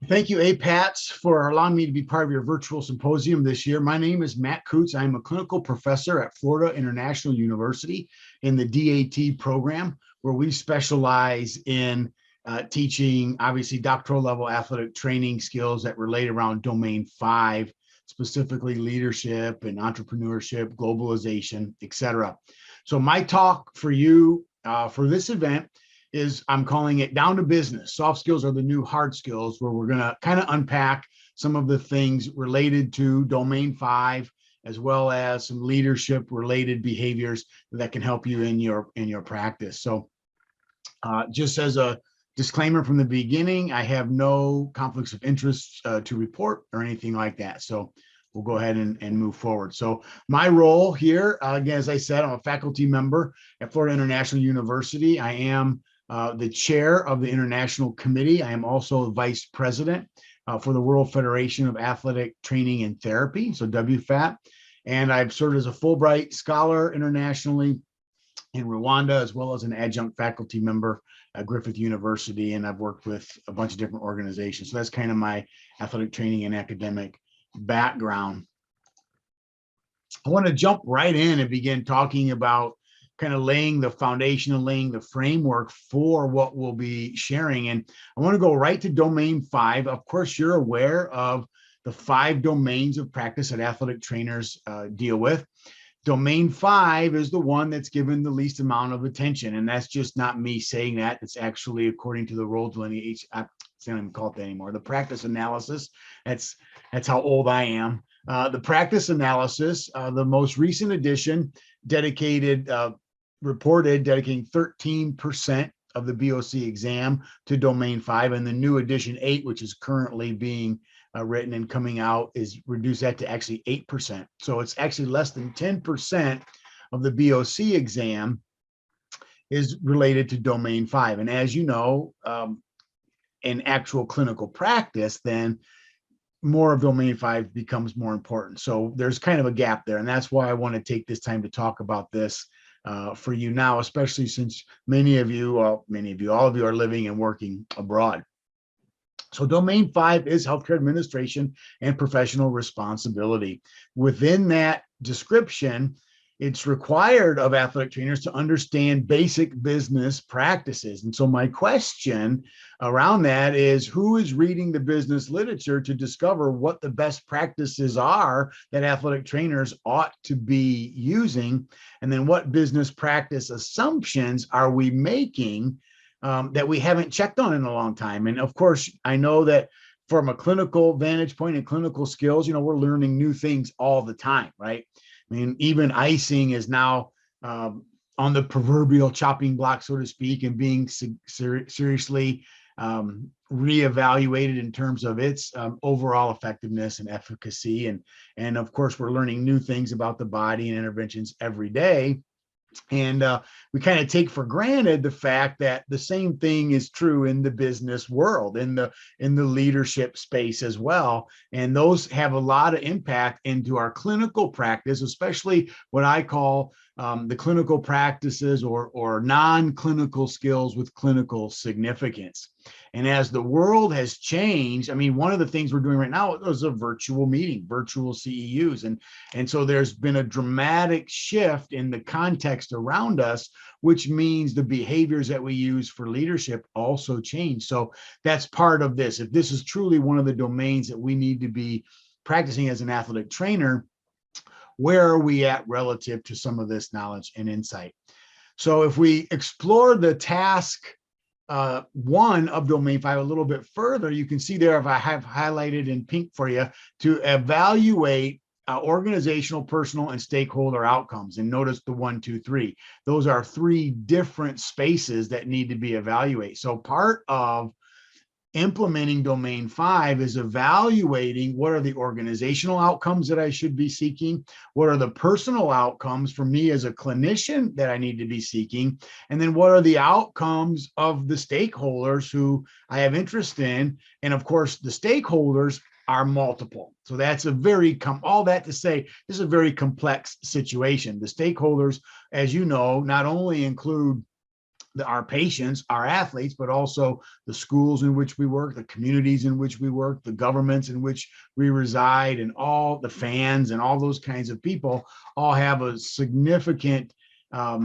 Thank you, APATS, for allowing me to be part of your virtual symposium this year. My name is Matt Coots. I'm a clinical professor at Florida International University in the DAT program, where we specialize in teaching, obviously, doctoral level athletic training skills that relate around Domain 5, specifically leadership and entrepreneurship, globalization, etc. So my talk for you for this event is I'm calling it Down to Business. Soft skills are the new hard skills, where we're going to kind of unpack some of the things related to Domain 5, as well as some leadership related behaviors that can help you in your practice. So just as a disclaimer from the beginning, I have no conflicts of interest to report or anything like that. So we'll go ahead and move forward. So my role here, again, as I said, I'm a faculty member at Florida International University. I am the chair of the International Committee. I am also a vice president for the World Federation of Athletic Training and Therapy, so WFAT. And I've served as a Fulbright scholar internationally in Rwanda, as well as an adjunct faculty member at Griffith University. And I've worked with a bunch of different organizations. So that's kind of my athletic training and academic background. I want to jump right in and begin talking about kind of laying the foundation and laying the framework for what we'll be sharing. And I want to go right to Domain 5. Of course, you're aware of the 5 domains of practice that athletic trainers deal with. Domain 5 is the one that's given the least amount of attention. And that's just not me saying that. It's actually according to the role delineation. I don't even call it that anymore. The practice analysis. That's how old I am. The practice analysis, the most recent edition, reported dedicating 13% of the BOC exam to Domain 5, and the new edition 8, which is currently being written and coming out, is reduced that to actually 8%. So it's actually less than 10% of the BOC exam is related to Domain 5. And as you know, in actual clinical practice, then more of Domain 5 becomes more important. So there's kind of a gap there. And that's why I want to take this time to talk about this for you now, especially since all of you are living and working abroad. So Domain 5 is healthcare administration and professional responsibility. Within that description, it's required of athletic trainers to understand basic business practices. And so my question around that is, who is reading the business literature to discover what the best practices are that athletic trainers ought to be using? And then what business practice assumptions are we making that we haven't checked on in a long time? And of course, I know that from a clinical vantage point and clinical skills, we're learning new things all the time, right? I mean, even icing is now on the proverbial chopping block, so to speak, and being seriously reevaluated in terms of its overall effectiveness and efficacy. And of course, we're learning new things about the body and interventions every day. And we kind of take for granted the fact that the same thing is true in the business world, in the leadership space as well. And those have a lot of impact into our clinical practice, especially what I call the clinical practices or non-clinical skills with clinical significance. And as the world has changed, I mean, one of the things we're doing right now is a virtual meeting, virtual CEUs. And so there's been a dramatic shift in the context around us, which means the behaviors that we use for leadership also change. So that's part of this. If this is truly one of the domains that we need to be practicing as an athletic trainer, where are we at relative to some of this knowledge and insight? So if we explore the task 1 of Domain 5 a little bit further, you can see there, if I have highlighted in pink for you, to evaluate organizational, personal, and stakeholder outcomes. And notice the 1, 2, 3. Those are 3 different spaces that need to be evaluated. So part of implementing Domain 5 is evaluating what are the organizational outcomes that I should be seeking, what are the personal outcomes for me as a clinician that I need to be seeking, and then what are the outcomes of the stakeholders who I have interest in. And of course, the stakeholders are multiple. So that's all that to say, this is a very complex situation. The stakeholders, as you know, not only include our patients, our athletes, but also the schools in which we work, the communities in which we work, the governments in which we reside, and all the fans and all those kinds of people all have a significant, uh,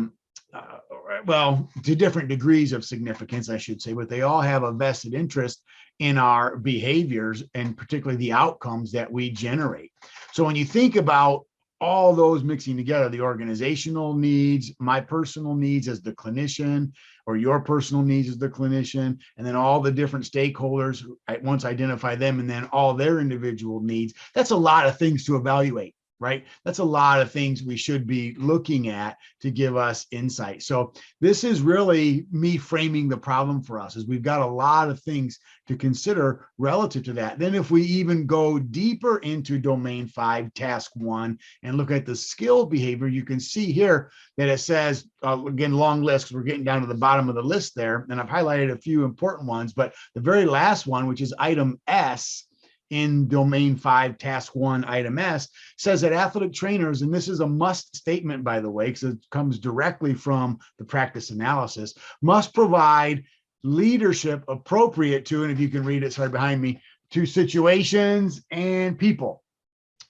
well, to different degrees of significance, I should say, but they all have a vested interest in our behaviors and particularly the outcomes that we generate. So when you think about all those mixing together, the organizational needs, my personal needs as the clinician, or your personal needs as the clinician, and then all the different stakeholders, I once identify them, and then all their individual needs, that's a lot of things to evaluate, right? That's a lot of things we should be looking at to give us insight. So this is really me framing the problem for us, is we've got a lot of things to consider relative to that. Then if we even go deeper into domain 5, task 1, and look at the skill behavior, you can see here that it says, again, long list, because we're getting down to the bottom of the list there, and I've highlighted a few important ones, but the very last one, which is item S, in domain 5, task 1, item S, says that athletic trainers, and this is a must statement, by the way, because it comes directly from the practice analysis, must provide leadership appropriate to, and if you can read it, sorry, behind me, to situations and people.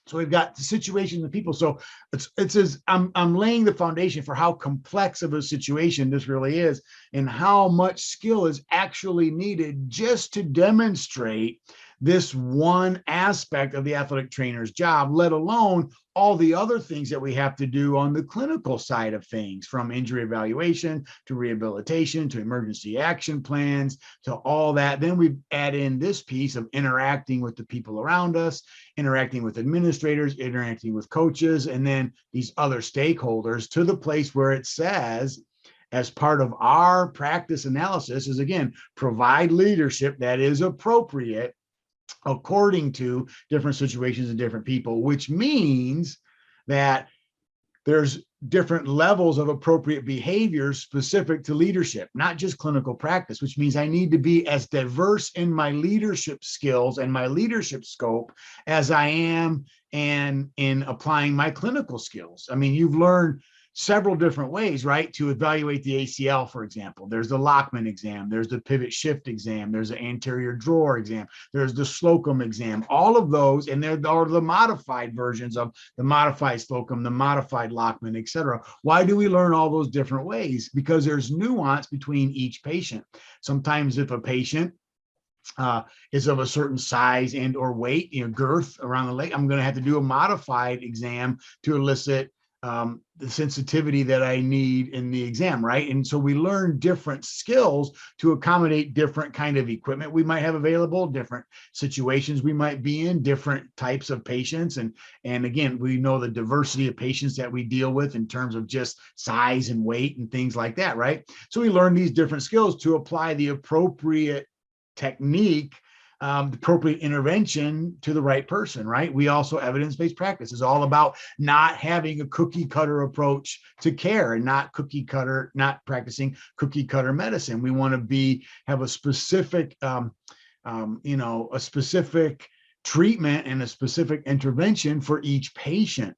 So we've got the situations and people. So it says I'm laying the foundation for how complex of a situation this really is, and how much skill is actually needed just to demonstrate this one aspect of the athletic trainer's job, let alone all the other things that we have to do on the clinical side of things, from injury evaluation to rehabilitation to emergency action plans to all that. Then we add in this piece of interacting with the people around us, interacting with administrators, interacting with coaches, and then these other stakeholders, to the place where it says, as part of our practice analysis, is again, provide leadership that is appropriate according to different situations and different people, which means that there's different levels of appropriate behaviors specific to leadership, not just clinical practice, which means I need to be as diverse in my leadership skills and my leadership scope as I am and in applying my clinical skills. I mean, you've learned several different ways, right, to evaluate the ACL, for example. There's the Lockman exam, there's the pivot shift exam, there's the anterior drawer exam, there's the Slocum exam, all of those, and there are the modified versions of the modified Slocum, the modified Lockman, et cetera. Why do we learn all those different ways? Because there's nuance between each patient. Sometimes if a patient is of a certain size and or weight, girth around the leg, I'm going to have to do a modified exam to elicit the sensitivity that I need in the exam, right? And so we learn different skills to accommodate different kind of equipment we might have available, different situations we might be in, different types of patients. And again, we know the diversity of patients that we deal with in terms of just size and weight and things like that, right? So we learn these different skills to apply the appropriate technique, the appropriate intervention to the right person, right? We also, evidence-based practice is all about not having a cookie cutter approach to care, and not practicing cookie cutter medicine. We want to have a specific, a specific treatment and a specific intervention for each patient.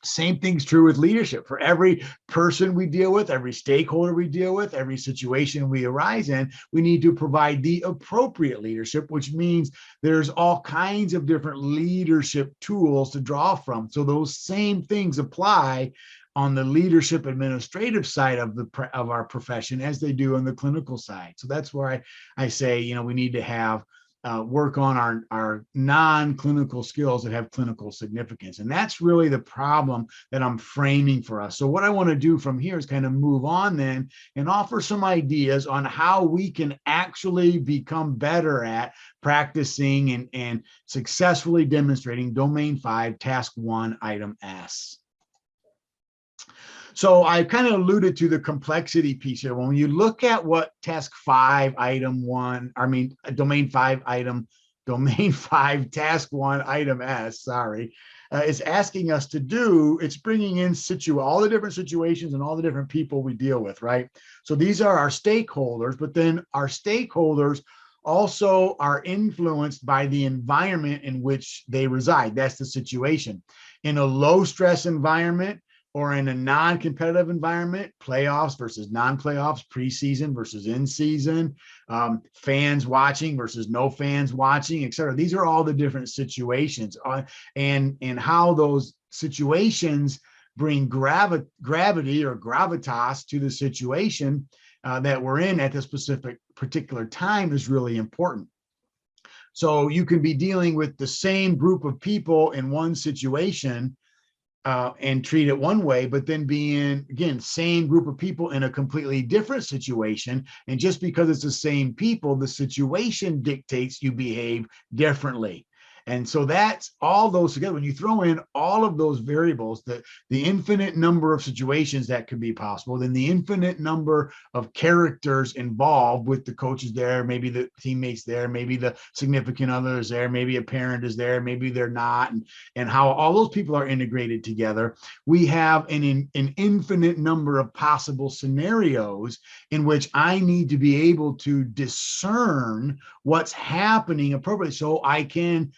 Same thing's true with leadership. For every person we deal with, every stakeholder we deal with, every situation we arise in, we need to provide the appropriate leadership, which means there's all kinds of different leadership tools to draw from. So those same things apply on the leadership administrative side of our profession as they do on the clinical side. So that's where I say, we need to have work on our non-clinical skills that have clinical significance. And that's really the problem that I'm framing for us. So what I want to do from here is kind of move on then and offer some ideas on how we can actually become better at practicing and successfully demonstrating domain 5, task 1, item S. So I kind of alluded to the complexity piece here. When you look at what task 5, domain 5, task 1, item S, is asking us to do, it's bringing in all the different situations and all the different people we deal with, right? So these are our stakeholders, but then our stakeholders also are influenced by the environment in which they reside. That's the situation. In a low stress environment, or in a non-competitive environment, playoffs versus non-playoffs, preseason versus in-season, fans watching versus no fans watching, et cetera. These are all the different situations, and how those situations bring gravity or gravitas to the situation that we're in at the specific particular time is really important. So you can be dealing with the same group of people in one situation and treat it one way, but then being, again, same group of people in a completely different situation. And just because it's the same people, the situation dictates you behave differently. And so that's all those together. When you throw in all of those variables, the infinite number of situations that could be possible, then the infinite number of characters involved with the coaches there, maybe the teammates there, maybe the significant other is there, maybe a parent is there, maybe they're not, and how all those people are integrated together, we have an infinite number of possible scenarios in which I need to be able to discern what's happening appropriately so I can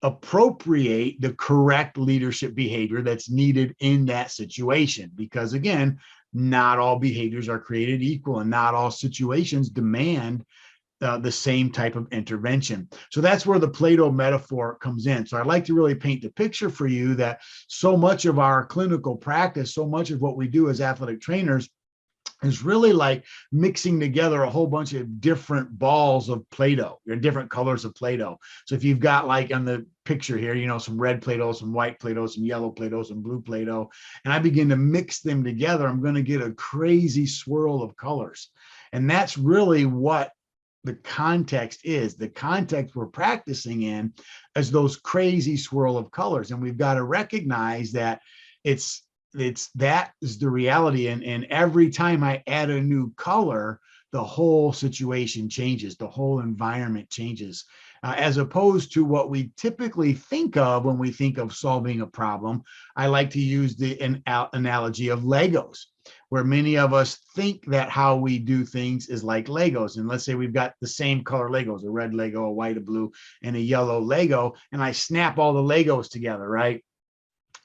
appropriate the correct leadership behavior that's needed in that situation. Because again, not all behaviors are created equal, and not all situations demand the same type of intervention. So that's where the Play-Doh metaphor comes in. So I'd like to really paint the picture for you that so much of our clinical practice, so much of what we do as athletic trainers is really like mixing together a whole bunch of different balls of Play-Doh, or different colors of Play-Doh. So if you've got, like on the picture here, you know, some red Play-Doh, some white Play-Doh, some yellow Play-Doh, some blue Play-Doh, and I begin to mix them together, I'm going to get a crazy swirl of colors. And that's really what the context is. The context we're practicing in is those crazy swirl of colors. And we've got to recognize that that is the reality. And every time I add a new color, the whole situation changes, the whole environment changes, as opposed to what we typically think of when we think of solving a problem. I like to use the analogy of Legos, where many of us think that how we do things is like Legos. And let's say we've got the same color Legos, a red Lego, a white, a blue, and a yellow Lego, and I snap all the Legos together, right?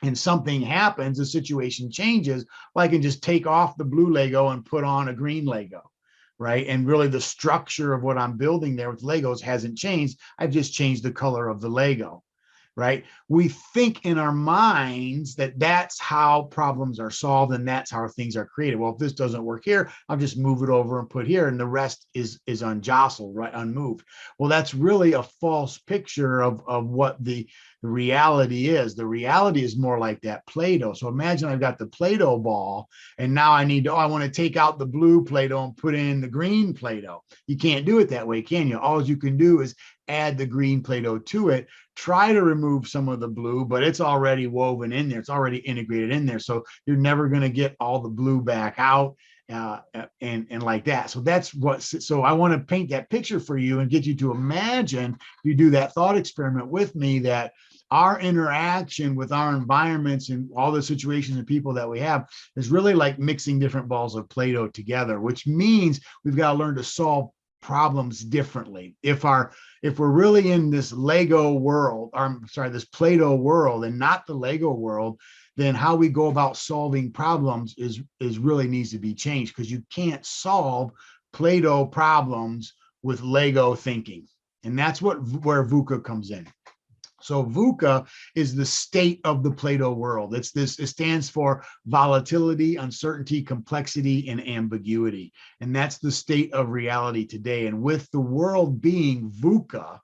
And something happens, the situation changes, well, I can just take off the blue Lego and put on a green Lego, right? And really the structure of what I'm building there with Legos hasn't changed. I've just changed the color of the Lego, right? We think in our minds that that's how problems are solved and that's how things are created. Well, if this doesn't work here, I'll just move it over and put here, and the rest is unjostled, right? Unmoved. Well, that's really a false picture of what the reality is. The reality is more like that Play-Doh. So imagine I've got the Play-Doh ball, and now I need to, I want to take out the blue Play-Doh and put in the green Play-Doh. You can't do it that way, can you? All you can do is add the green Play-Doh to it, try to remove some of the blue, but it's already woven in there. It's already integrated in there. So you're never going to get all the blue back out. And like that. So that's what, so I want to paint that picture for you and get you to imagine, you do that thought experiment with me, that our interaction with our environments and all the situations and people that we have is really like mixing different balls of Play-Doh together, which means we've got to learn to solve problems differently. If we're really in this Lego world, or I'm sorry, this Play-Doh world and not the Lego world, then how we go about solving problems is really needs to be changed, because you can't solve Play-Doh problems with Lego thinking. And that's where VUCA comes in. So VUCA is the state of the Play-Doh world. It stands for volatility, uncertainty, complexity, and ambiguity. And that's the state of reality today. And with the world being VUCA,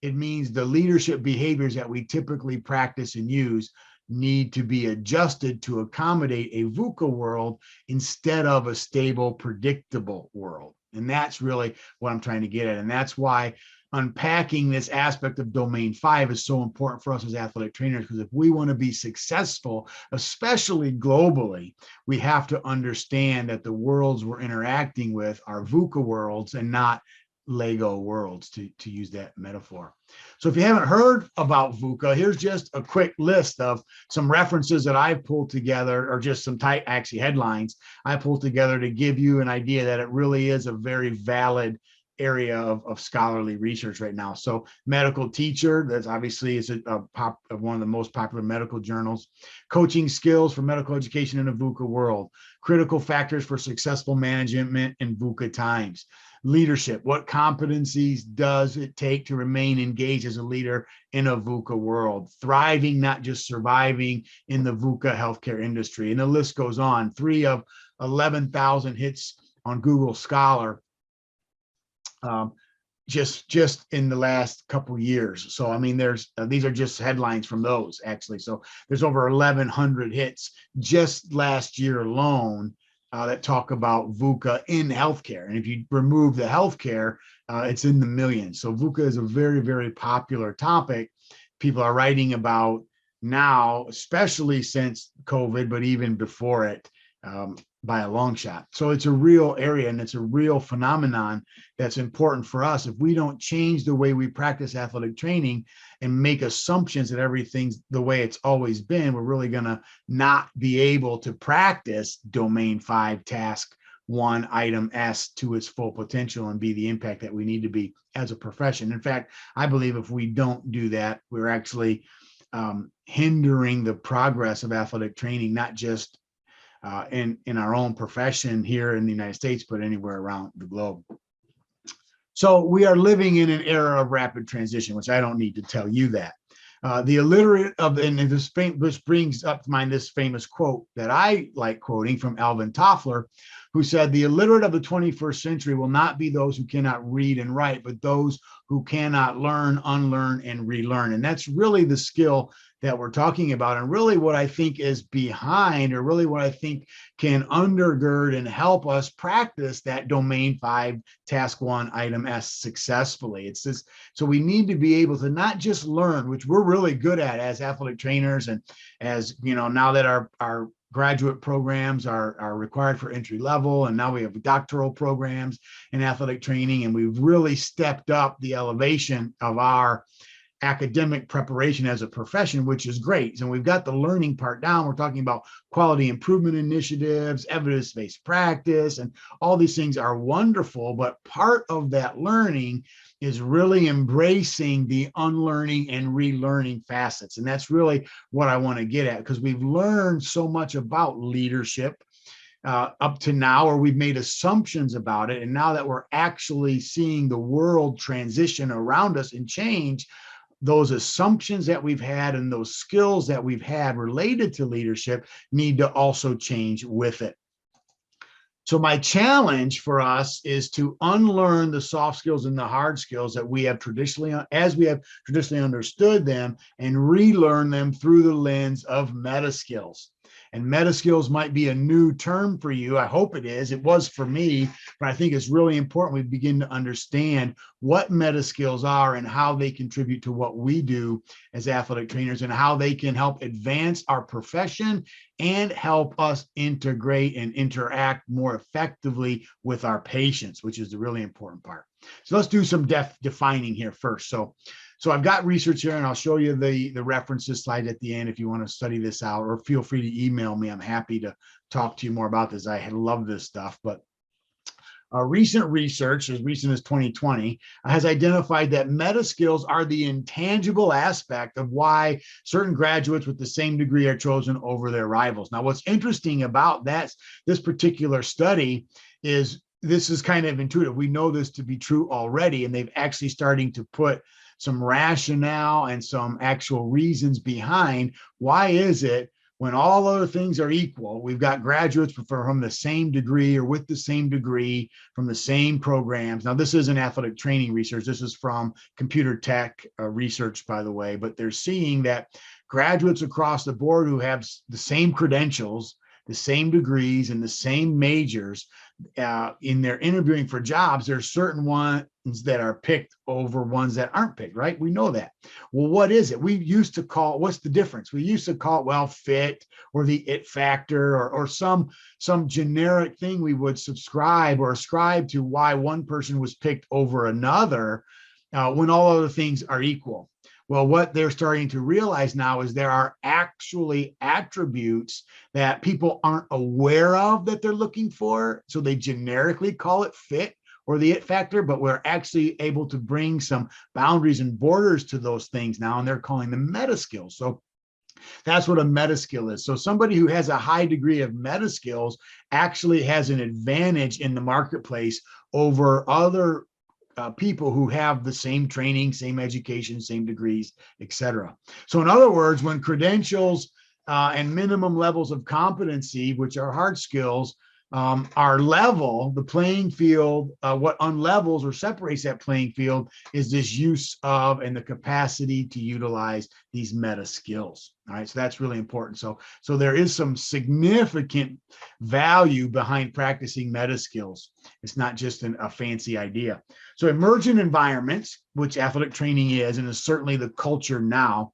it means the leadership behaviors that we typically practice and use need to be adjusted to accommodate a VUCA world instead of a stable, predictable world. And that's really what I'm trying to get at. And that's why unpacking this aspect of domain 5 is so important for us as athletic trainers, because if we want to be successful, especially globally, we have to understand that the worlds we're interacting with are VUCA worlds and not Lego worlds, to use that metaphor. So if you haven't heard about VUCA, here's just a quick list of some references that I've pulled together, or just some actually headlines I pulled together to give you an idea that it really is a very valid area of scholarly research right now. So medical teacher, that's obviously is a pop of one of the most popular medical journals. Coaching skills for medical education in a VUCA world. Critical factors for successful management in VUCA times. Leadership, what competencies does it take to remain engaged as a leader in a VUCA world? Thriving, not just surviving in the VUCA healthcare industry. And the list goes on. 3 of 11,000 hits on Google Scholar just in the last couple years. So I mean, there's these are just headlines from those actually. So there's over 1,100 hits just last year alone that talk about VUCA in healthcare. And if you remove the healthcare, it's in the millions. So VUCA is a very, very popular topic. People are writing about now, especially since COVID, but even before it. By a long shot. So it's a real area and it's a real phenomenon that's important for us. If we don't change the way we practice athletic training and make assumptions that everything's the way it's always been, we're really going to not be able to practice domain 5, task 1, item S to its full potential and be the impact that we need to be as a profession. In fact, I believe if we don't do that, we're actually hindering the progress of athletic training, not just in our own profession here in the United States, but anywhere around the globe. So we are living in an era of rapid transition, which I don't need to tell you that. The illiterate of, and this brings up to mind this famous quote that I like quoting from Alvin Toffler, who said, the illiterate of the 21st century will not be those who cannot read and write, but those who cannot learn, unlearn, and relearn. And that's really the skill that we're talking about. And really what I think is behind, or really what I think can undergird and help us practice that domain 5, task 1, item S successfully. It's this, so we need to be able to not just learn, which we're really good at as athletic trainers, and as you know, now that our graduate programs are required for entry level, and now we have doctoral programs in athletic training, and we've really stepped up the elevation of our academic preparation as a profession, which is great. So we've got the learning part down. We're talking about quality improvement initiatives, evidence-based practice, and all these things are wonderful. But part of that learning is really embracing the unlearning and relearning facets. And that's really what I want to get at, because we've learned so much about leadership up to now, or we've made assumptions about it. And now that we're actually seeing the world transition around us and change, those assumptions that we've had and those skills that we've had related to leadership need to also change with it. So my challenge for us is to unlearn the soft skills and the hard skills that we have traditionally, as we have traditionally understood them, and relearn them through the lens of meta skills. And meta skills might be a new term for you. I hope it is. It was for me, but I think it's really important we begin to understand what meta skills are and how they contribute to what we do as athletic trainers, and how they can help advance our profession and help us integrate and interact more effectively with our patients, which is the really important part. So let's do some defining here first. So I've got research here, and I'll show you the references slide at the end if you want to study this out, or feel free to email me. I'm happy to talk to you more about this. I love this stuff. But recent research, as recent as 2020, has identified that meta skills are the intangible aspect of why certain graduates with the same degree are chosen over their rivals. Now, what's interesting about this particular study is this is kind of intuitive. We know this to be true already, and they've actually starting to put some rationale and some actual reasons behind why is it when all other things are equal, we've got graduates from the same degree or with the same degree from the same programs. Now, this isn't athletic training research. This is from computer tech research, by the way, but they're seeing that graduates across the board who have the same credentials, the same degrees, and the same majors in their interviewing for jobs, there's certain ones that are picked over ones that aren't picked, right? We know that. Well, what is it? We used to call, what's the difference? We used to call it, well, fit, or the it factor, or some generic thing we would subscribe or ascribe to why one person was picked over another when all other things are equal. Well, what they're starting to realize now is there are actually attributes that people aren't aware of that they're looking for. So they generically call it fit or the it factor, but we're actually able to bring some boundaries and borders to those things now, and they're calling them meta skills. So that's what a meta skill is. So somebody who has a high degree of meta skills actually has an advantage in the marketplace over other people who have the same training, same education, same degrees, etc. So in other words, when credentials and minimum levels of competency, which are hard skills, are level, the playing field, what unlevels or separates that playing field is this use of and the capacity to utilize these meta skills. All right, so that's really important. So there is some significant value behind practicing meta skills. It's not just a fancy idea. So emergent environments, which athletic training is, and is certainly the culture now,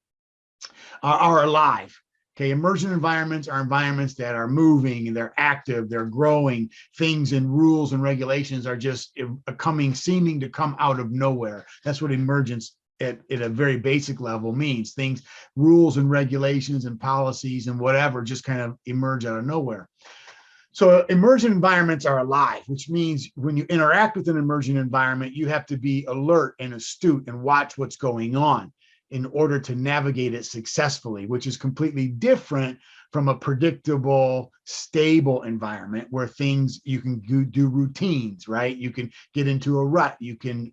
are alive. Okay, emergent environments are environments that are moving and they're active, they're growing. Things and rules and regulations are just seeming to come out of nowhere. That's what emergence at a very basic level means. Things, rules and regulations and policies and whatever just kind of emerge out of nowhere. So emergent environments are alive, which means when you interact with an emergent environment, you have to be alert and astute and watch what's going on in order to navigate it successfully, which is completely different from a predictable, stable environment where things, you can do routines, right? You can get into a rut. You can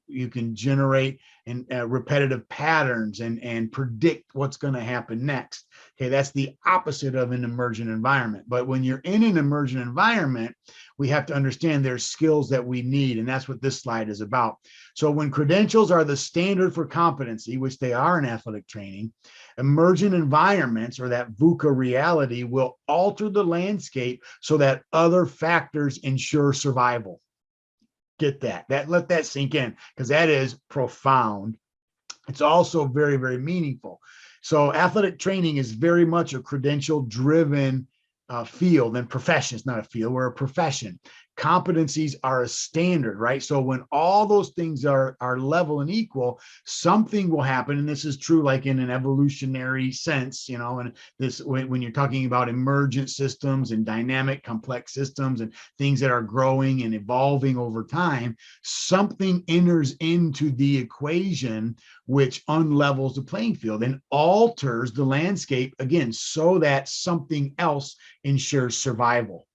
generate repetitive patterns and predict what's going to happen next. Okay, that's the opposite of an emergent environment. But when you're in an emergent environment, we have to understand there's skills that we need, and that's what this slide is about. So when credentials are the standard for competency, which they are in athletic training, emergent environments, or that VUCA reality, will alter the landscape so that other factors ensure survival. Get that. Let that sink in, because that is profound. It's also very, very meaningful. So athletic training is very much a credential-driven field and profession. It's not a field, we're a profession. Competencies are a standard, right? So when all those things are level and equal, something will happen. And this is true like in an evolutionary sense, you know, and this, when you're talking about emergent systems and dynamic complex systems and things that are growing and evolving over time, something enters into the equation which unlevels the playing field and alters the landscape again, so that something else ensures survival.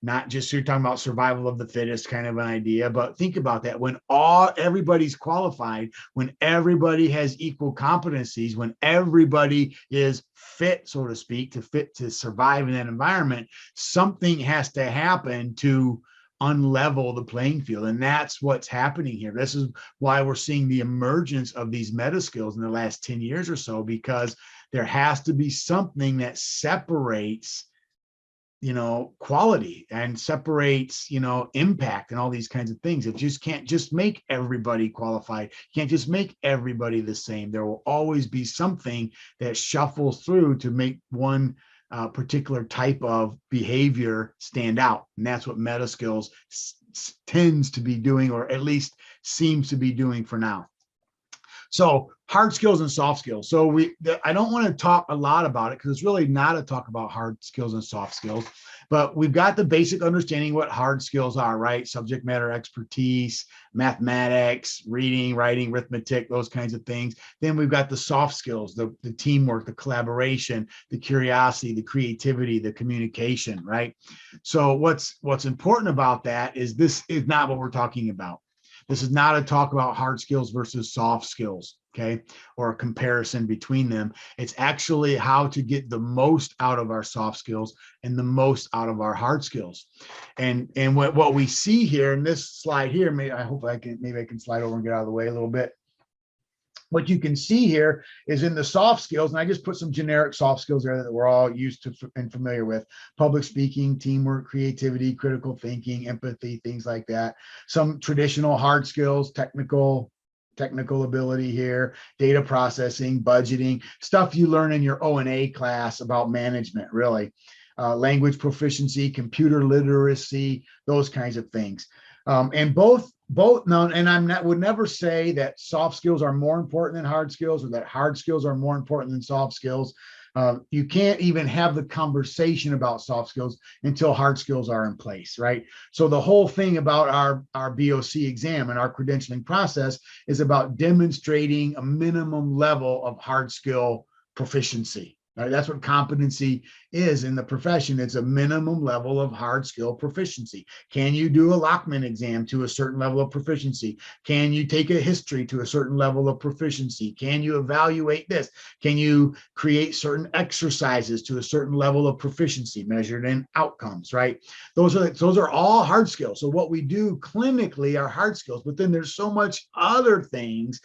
Not just, you're talking about survival of the fittest kind of an idea, but think about that. When everybody's qualified, when everybody has equal competencies, when everybody is fit, so to speak, to survive in that environment, something has to happen to unlevel the playing field. And that's what's happening here. This is why we're seeing the emergence of these meta skills in the last 10 years or so, because there has to be something that separates, you know, quality and separates, you know, impact and all these kinds of things. It just can't just make everybody qualified. You can't just make everybody the same. There will always be something that shuffles through to make one particular type of behavior stand out. And that's what meta skills tends to be doing, or at least seems to be doing for now. So hard skills and soft skills. So I don't want to talk a lot about it because it's really not a talk about hard skills and soft skills, but we've got the basic understanding what hard skills are, right? Subject matter expertise, mathematics, reading, writing, arithmetic, those kinds of things. Then we've got the soft skills, the teamwork, the collaboration, the curiosity, the creativity, the communication, right? So what's important about that is this is not what we're talking about. This is not a talk about hard skills versus soft skills, okay, or a comparison between them. It's actually how to get the most out of our soft skills and the most out of our hard skills. And what we see here in this slide here, maybe I can slide over and get out of the way a little bit. What you can see here is in the soft skills, and I just put some generic soft skills there that we're all used to and familiar with: public speaking, teamwork, creativity, critical thinking, empathy, things like that. Some traditional hard skills, technical ability here, data processing, budgeting, stuff you learn in your O&A class about management, really. Language proficiency, computer literacy, those kinds of things. And both Both. No, and would never say that soft skills are more important than hard skills, or that hard skills are more important than soft skills. You can't even have the conversation about soft skills until hard skills are in place, right? So the whole thing about our BOC exam and our credentialing process is about demonstrating a minimum level of hard skill proficiency. Right? That's what competency is in the profession. It's a minimum level of hard skill proficiency. Can you do a Lockman exam to a certain level of proficiency? Can you take a history to a certain level of proficiency? Can you evaluate this? Can you create certain exercises to a certain level of proficiency measured in outcomes, right? Those are all hard skills. So what we do clinically are hard skills, but then there's so many other things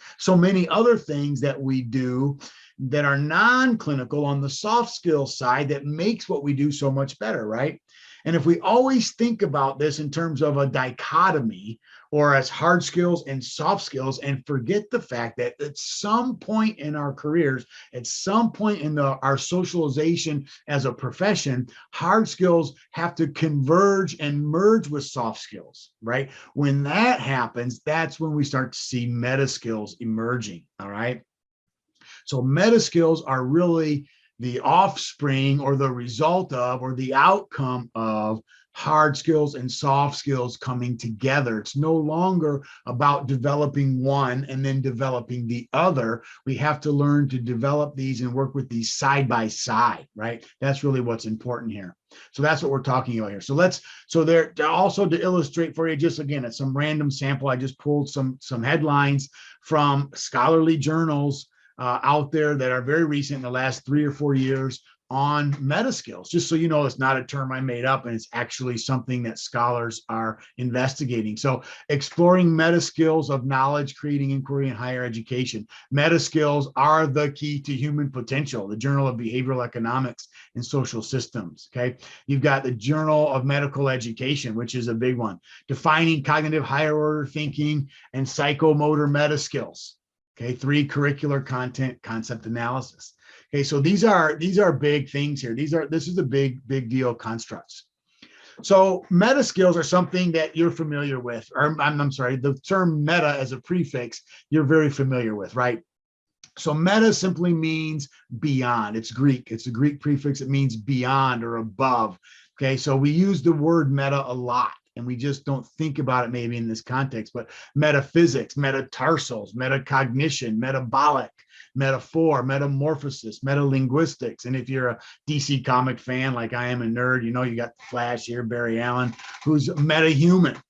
that we do that are non-clinical on the soft skills side that makes what we do so much better, right? And if we always think about this in terms of a dichotomy or as hard skills and soft skills, and forget the fact that at some point in our careers, at some point in our socialization as a profession, hard skills have to converge and merge with soft skills, right? When that happens, that's when we start to see meta skills emerging, all right? So meta skills are really the offspring or the result of or the outcome of hard skills and soft skills coming together. It's no longer about developing one and then developing the other. We have to learn to develop these and work with these side by side, right? That's really what's important here. So that's what we're talking about here. So there also, to illustrate for you, just again, it's some random sample. I just pulled some headlines from scholarly journals out there that are very recent in the last 3 or 4 years on meta skills. Just so you know, it's not a term I made up, and it's actually something that scholars are investigating. So exploring meta skills of knowledge, creating inquiry in higher education. Meta skills are the key to human potential, the Journal of Behavioral Economics and Social Systems, okay? You've got the Journal of Medical Education, which is a big one. Defining cognitive higher order thinking and psychomotor meta skills. Okay, 3 curricular concept analysis. Okay, so these are big things here. This is a big deal constructs. So meta skills are something that you're familiar with, or I'm sorry, the term meta as a prefix you're very familiar with, right? So meta simply means beyond. It's Greek. It's a Greek prefix. It means beyond or above. Okay, so we use the word meta a lot, and we just don't think about it maybe in this context, but metaphysics, metatarsals, metacognition, metabolic, metaphor, metamorphosis, metalinguistics. And if you're a DC comic fan, like I am a nerd, you know, you got the Flash here, Barry Allen, who's metahuman.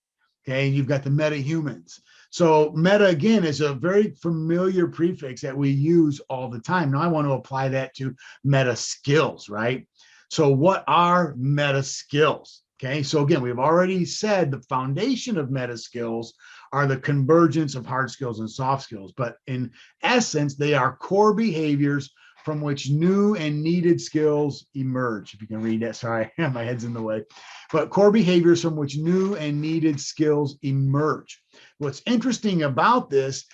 Okay, and you've got the metahumans. So meta, again, is a very familiar prefix that we use all the time. Now I want to apply that to meta skills, right? So what are meta skills? Okay, so again, we've already said the foundation of meta skills are the convergence of hard skills and soft skills, but in essence, they are core behaviors from which new and needed skills emerge. If you can read that, sorry, my head's in the way. But core behaviors from which new and needed skills emerge. What's interesting about this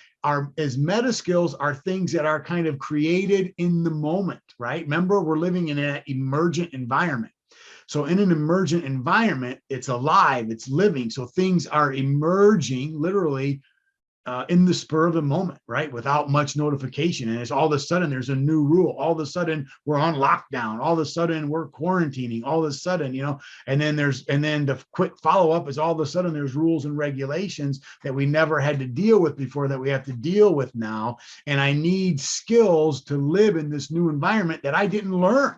is meta skills are things that are kind of created in the moment, right? Remember, we're living in an emergent environment. So in an emergent environment, it's alive, it's living. So things are emerging literally in the spur of the moment, right? Without much notification. And it's all of a sudden there's a new rule. All of a sudden we're on lockdown. All of a sudden we're quarantining. All of a sudden, you know, and then the quick follow up is all of a sudden there's rules and regulations that we never had to deal with before that we have to deal with now. And I need skills to live in this new environment that I didn't learn.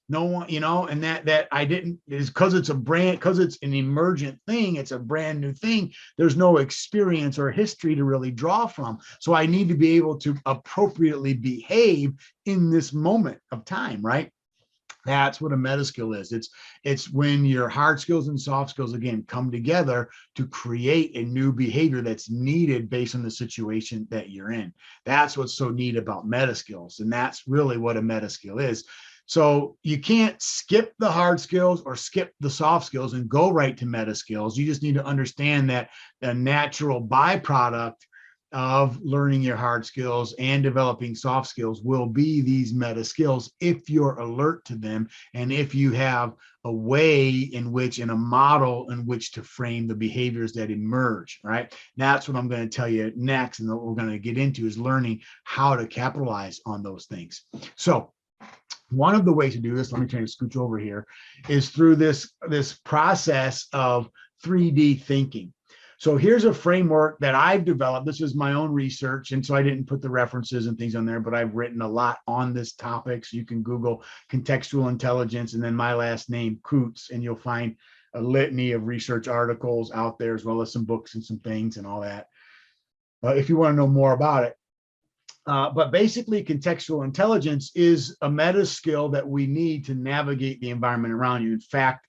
No one, you know, and that I didn't, is because it's an emergent thing, it's a brand new thing. There's no experience or history to really draw from. So I need to be able to appropriately behave in this moment of time, right? That's what a meta skill is. It's when your hard skills and soft skills, again, come together to create a new behavior that's needed based on the situation that you're in. That's what's so neat about meta skills. And that's really what a meta skill is. So you can't skip the hard skills or skip the soft skills and go right to meta skills. You just need to understand that a natural byproduct of learning your hard skills and developing soft skills will be these meta skills if you're alert to them and if you have a way in which, in a model in which to frame the behaviors that emerge, right? That's what I'm going to tell you next, and what we're going to get into is learning how to capitalize on those things. So one of the ways to do this, let me try to scooch over here, is through this process of 3D thinking. So here's a framework that I've developed. This is my own research, and so I didn't put the references and things on there, but I've written a lot on this topic. So you can Google contextual intelligence and then my last name, Coutts, and you'll find a litany of research articles out there, as well as some books and some things and all that, if you want to know more about it. But basically, contextual intelligence is a meta skill that we need to navigate the environment around you. In fact,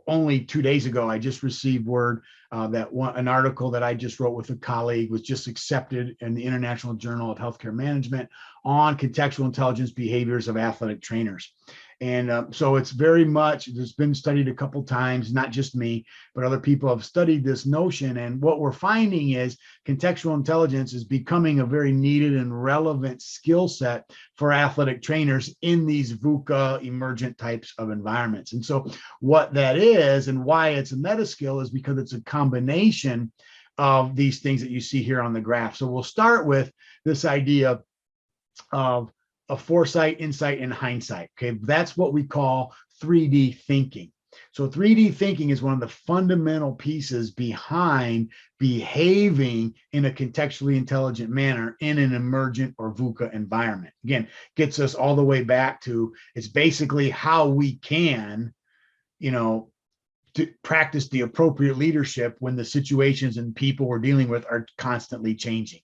only 2 days ago, I just received word that an article that I just wrote with a colleague was just accepted in the International Journal of Healthcare Management on contextual intelligence behaviors of athletic trainers. And so it's very much, it's been studied a couple times, not just me, but other people have studied this notion. And what we're finding is contextual intelligence is becoming a very needed and relevant skill set for athletic trainers in these VUCA emergent types of environments. And so what that is and why it's a meta skill is because it's a combination of these things that you see here on the graph. So we'll start with this idea of foresight, insight, and hindsight. Okay, that's what we call 3D thinking. So 3D thinking is one of the fundamental pieces behind behaving in a contextually intelligent manner in an emergent or VUCA environment. Again, gets us all the way back to, it's basically how we can, to practice the appropriate leadership when the situations and people we're dealing with are constantly changing.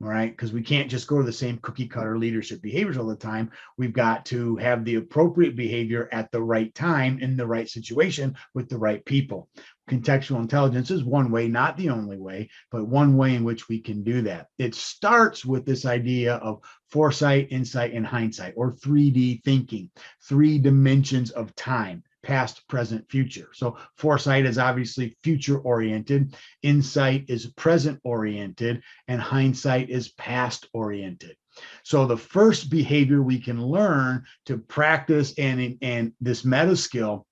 All right, because we can't just go to the same cookie cutter leadership behaviors all the time. We've got to have the appropriate behavior at the right time in the right situation with the right people. Contextual intelligence is one way, not the only way, but one way in which we can do that. It starts with this idea of foresight, insight, and hindsight, or 3D thinking, 3 dimensions of time: past, present, future. So foresight is obviously future oriented, insight is present oriented, and hindsight is past oriented. So the first behavior we can learn to practice and this meta skill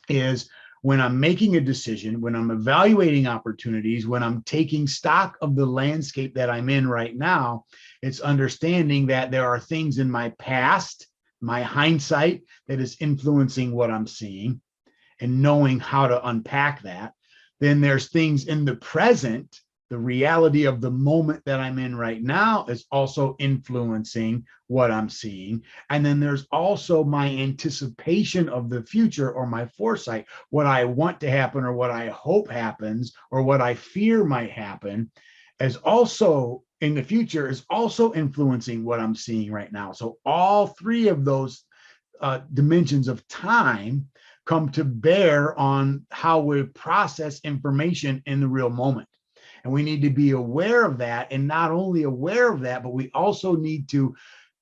is when I'm making a decision, when I'm evaluating opportunities, when I'm taking stock of the landscape that I'm in right now, it's understanding that there are things in my past, my hindsight, that is influencing what I'm seeing, and knowing how to unpack that. Then there's things in the present, the reality of the moment that I'm in right now is also influencing what I'm seeing. And then there's also my anticipation of the future, or my foresight, what I want to happen or what I hope happens or what I fear might happen, as also in the future is also influencing what I'm seeing right now. So all 3 of those dimensions of time come to bear on how we process information in the real moment. And we need to be aware of that. And not only aware of that, but we also need to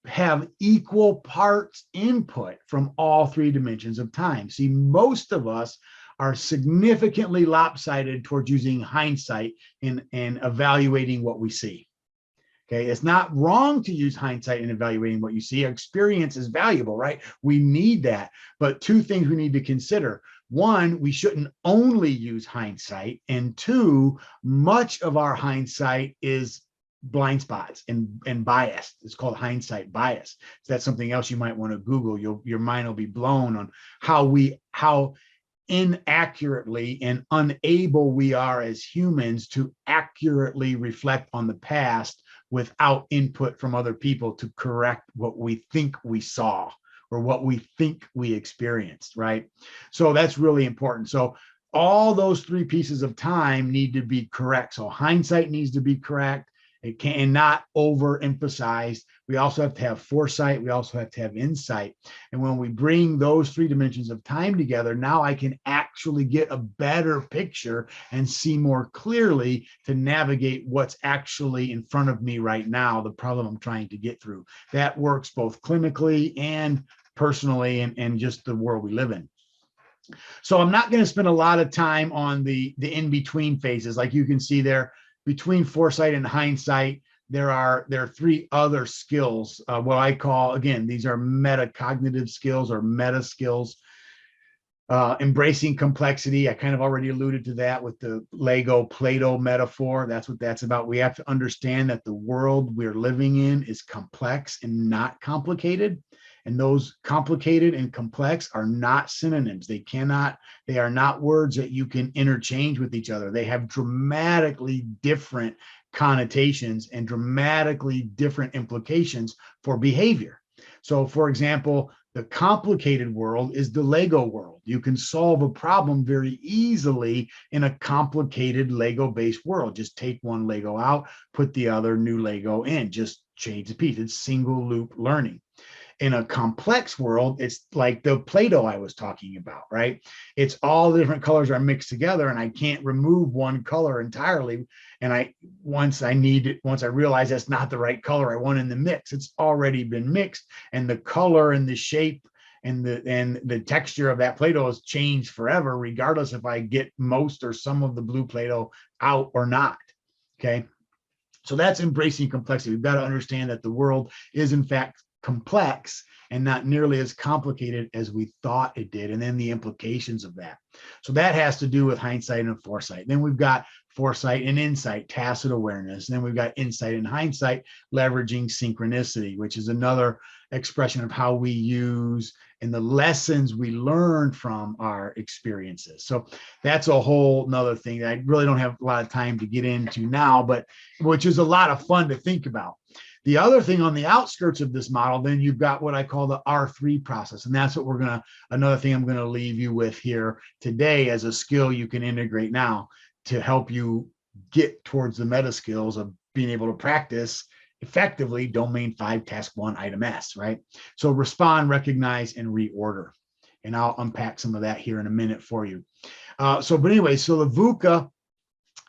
have equal parts input from all 3 dimensions of time. See, most of us are significantly lopsided towards using hindsight in evaluating what we see. Okay, it's not wrong to use hindsight in evaluating what you see. Our experience is valuable, right? We need that. But 2 things we need to consider. 1, we shouldn't only use hindsight. And 2, much of our hindsight is blind spots and bias. It's called hindsight bias. So that's something else you might want to Google. Your mind will be blown on how inaccurately and unable we are as humans to accurately reflect on the past without input from other people to correct what we think we saw or what we think we experienced, right? So that's really important. So all those 3 pieces of time need to be correct. So hindsight needs to be correct. It cannot overemphasize. We also have to have foresight. We also have to have insight. And when we bring those 3 dimensions of time together, now I can actually get a better picture and see more clearly to navigate what's actually in front of me right now, the problem I'm trying to get through. That works both clinically and personally and just the world we live in. So I'm not going to spend a lot of time on the in-between phases. Like you can see there, between foresight and hindsight, there are three other skills, what I call, again, these are metacognitive skills or meta skills. Embracing complexity. I kind of already alluded to that with the Lego Play-Doh metaphor. That's what that's about. We have to understand that the world we're living in is complex and not complicated. And those complicated and complex are not synonyms. They are not words that you can interchange with each other. They have dramatically different connotations and dramatically different implications for behavior. So, for example, the complicated world is the Lego world. You can solve a problem very easily in a complicated Lego-based world. Just take one Lego out, put the other new Lego in, just change the piece. It's single loop learning. In a complex world, it's like the Play-Doh I was talking about, right? It's all the different colors are mixed together, and I can't remove one color entirely. And once I realize that's not the right color I want in the mix, it's already been mixed, and the color and the shape and the texture of that Play-Doh has changed forever, regardless if I get most or some of the blue Play-Doh out or not. Okay. So that's embracing complexity. We've got to understand that the world is in fact complex and not nearly as complicated as we thought it did, and then the implications of that. So that has to do with hindsight and foresight. Then we've got foresight and insight, tacit awareness. And then we've got insight and hindsight, leveraging synchronicity, which is another expression of how we use and the lessons we learn from our experiences. So that's a whole nother thing that I really don't have a lot of time to get into now, but which is a lot of fun to think about. The other thing on the outskirts of this model, then you've got what I call the R3 process. And that's what another thing I'm going to leave you with here today as a skill you can integrate now to help you get towards the meta skills of being able to practice effectively domain 5, task 1, item S, right? So respond, recognize, and reorder. And I'll unpack some of that here in a minute for you. But anyway, so the VUCA,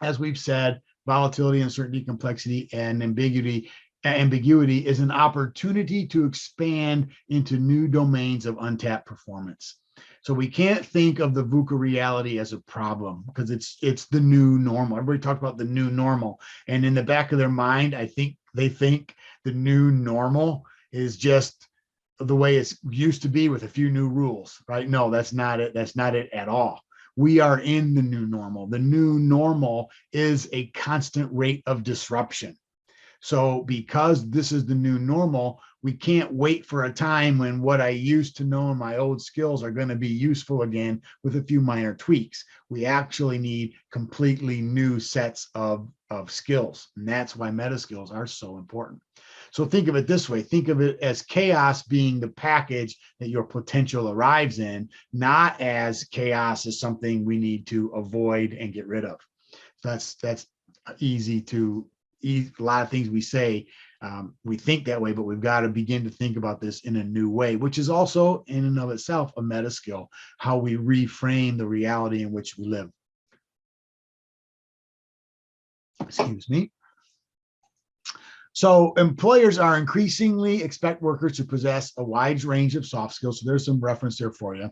as we've said, volatility, uncertainty, complexity, and ambiguity is an opportunity to expand into new domains of untapped performance. So we can't think of the VUCA reality as a problem because it's the new normal. Everybody talked about the new normal, and in the back of their mind, I think they think the new normal is just the way it's used to be with a few new rules, right? No, that's not it. That's not it at all. We are in the new normal. The new normal is a constant rate of disruption. So because this is the new normal, we can't wait for a time when what I used to know in my old skills are going to be useful again with a few minor tweaks. We actually need completely new sets of skills. And that's why meta skills are so important. So think of it this way. Think of it as chaos being the package that your potential arrives in, not as chaos is something we need to avoid and get rid of. That's easy to a lot of things we say, we think that way, but we've got to begin to think about this in a new way, which is also in and of itself a meta skill, how we reframe the reality in which we live. Excuse me. So employers are increasingly expect workers to possess a wide range of soft skills. So there's some reference there for you.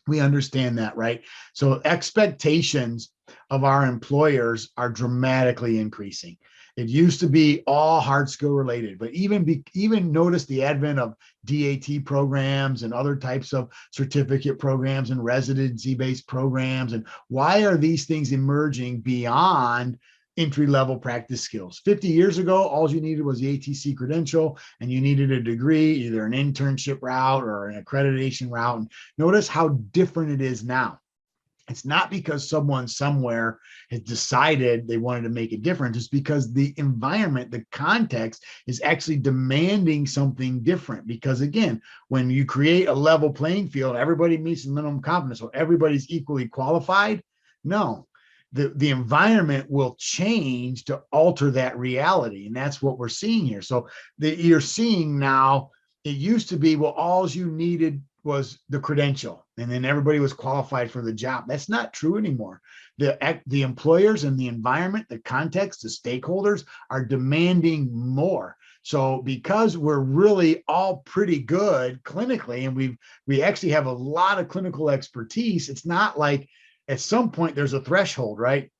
We understand that, right? So expectations of our employers are dramatically increasing. It used to be all hard skill related, but even notice the advent of DAT programs and other types of certificate programs and residency-based programs. And why are these things emerging beyond entry-level practice skills? 50 years ago, all you needed was the ATC credential, and you needed a degree, either an internship route or an accreditation route. And notice how different it is now. It's not because someone somewhere has decided they wanted to make a difference. It's because the environment, the context is actually demanding something different. Because again, when you create a level playing field, everybody meets the minimum competence, so everybody's equally qualified. No, the environment will change to alter that reality. And that's what we're seeing here. So you're seeing now, it used to be, well, all you needed was the credential, and then everybody was qualified for the job. That's not true anymore. The employers and the environment, the context, the stakeholders are demanding more. So because we're really all pretty good clinically, and we actually have a lot of clinical expertise, it's not like at some point there's a threshold, right?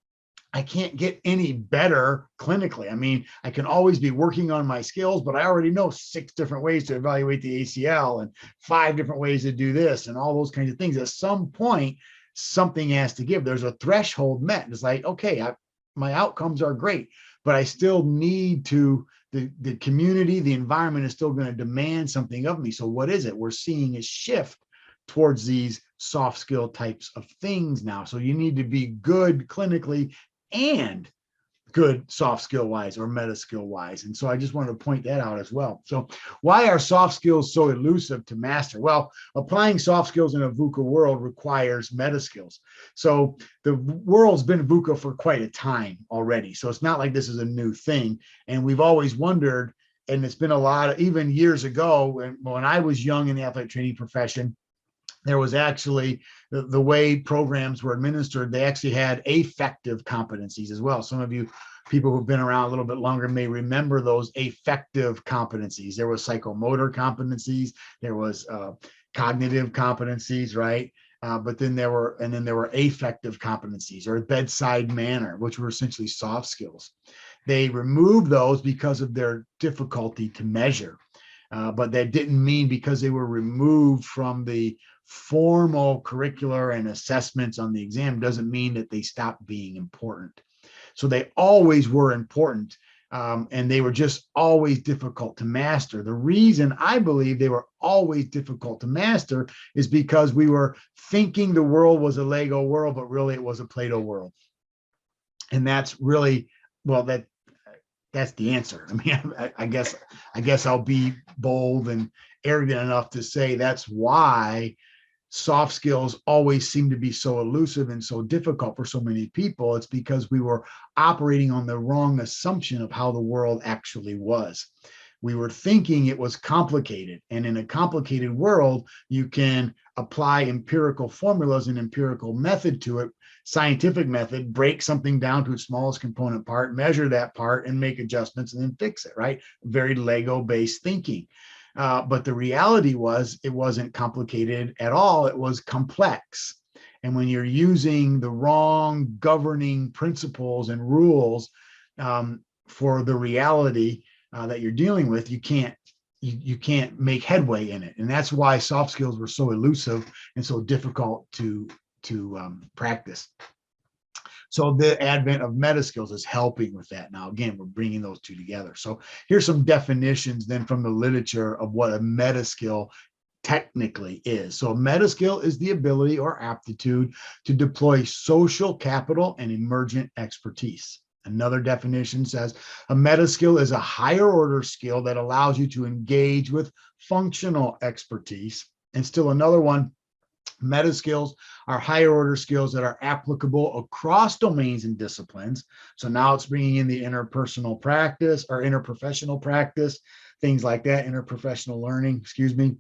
I can't get any better clinically. I mean, I can always be working on my skills, but I already know 6 different ways to evaluate the ACL and 5 different ways to do this and all those kinds of things. At some point, something has to give. There's a threshold met. It's like, okay, my outcomes are great, but I still need to, the community, the environment is still going to demand something of me. So what is it? We're seeing a shift towards these soft skill types of things now. So you need to be good clinically and good soft skill wise or meta skill wise. And so I just wanted to point that out as well. So why are soft skills so elusive to master? Well, applying soft skills in a VUCA world requires meta skills. So the world's been VUCA for quite a time already. So it's not like this is a new thing. And we've always wondered, and it's been a lot of, even years ago when I was young in the athletic training profession, there was actually the way programs were administered, they actually had affective competencies as well. Some of you people who've been around a little bit longer may remember those affective competencies. There was psychomotor competencies, there was cognitive competencies, right? But then there were affective competencies or bedside manner, which were essentially soft skills. They removed those because of their difficulty to measure. But that didn't mean because they were removed from the formal curricular and assessments on the exam doesn't mean that they stopped being important. So they always were important, and they were just always difficult to master. The reason I believe they were always difficult to master is because we were thinking the world was a Lego world, but really it was a Play-Doh world. And that's really, well, that's the answer. I mean, I guess I'll be bold and arrogant enough to say that's why soft skills always seem to be so elusive and so difficult for so many people. It's because we were operating on the wrong assumption of how the world actually was. We were thinking it was complicated, and in a complicated world, you can apply empirical formulas and empirical method to it, scientific method, break something down to its smallest component part, measure that part, and make adjustments and then fix it, right? Very Lego-based thinking. But the reality was it wasn't complicated at all. It was complex. And when you're using the wrong governing principles and rules for the reality that you're dealing with, you can't make headway in it. And that's why soft skills were so elusive and so difficult to practice. So the advent of meta skills is helping with that. Now, again, we're bringing those two together. So here's some definitions then from the literature of what a meta skill technically is. So a meta skill is the ability or aptitude to deploy social capital and emergent expertise. Another definition says a meta skill is a higher order skill that allows you to engage with functional expertise. And still another one, meta skills are higher order skills that are applicable across domains and disciplines. So now it's bringing in the interpersonal practice or interprofessional practice, things like that, interprofessional learning, excuse me,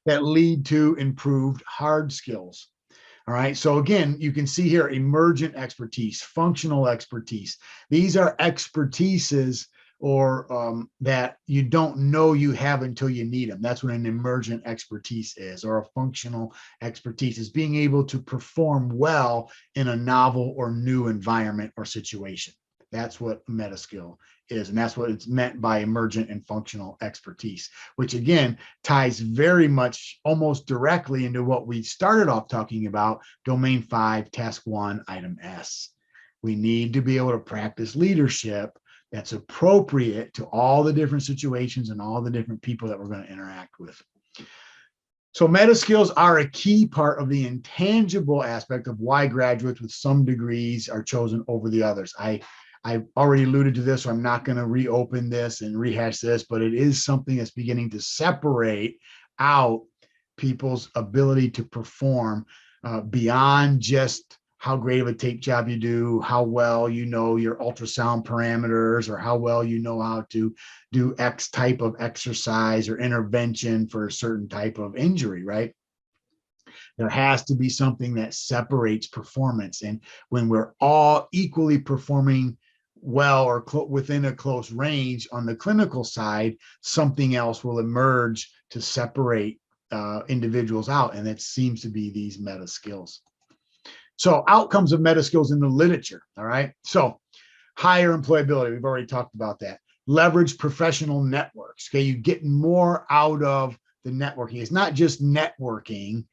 that lead to improved hard skills. All right. So again, you can see here emergent expertise, functional expertise. These are expertises or that you don't know you have until you need them. That's what an emergent expertise is, or a functional expertise is being able to perform well in a novel or new environment or situation. That's what meta skill is. And that's what it's meant by emergent and functional expertise, which again ties very much almost directly into what we started off talking about, domain 5, task 1, item S. We need to be able to practice leadership that's appropriate to all the different situations and all the different people that we're going to interact with. So meta skills are a key part of the intangible aspect of why graduates with some degrees are chosen over the others. I've already alluded to this, so I'm not going to reopen this and rehash this, but it is something that's beginning to separate out people's ability to perform beyond just how great of a tape job you do, how well you know your ultrasound parameters, or how well you know how to do X type of exercise or intervention for a certain type of injury, right? There has to be something that separates performance. And when we're all equally performing well or within a close range on the clinical side, something else will emerge to separate individuals out. And it seems to be these meta skills. So outcomes of meta skills in the literature. All right. So higher employability. We've already talked about that. Leverage professional networks. Okay. You get more out of the networking. It's not just networking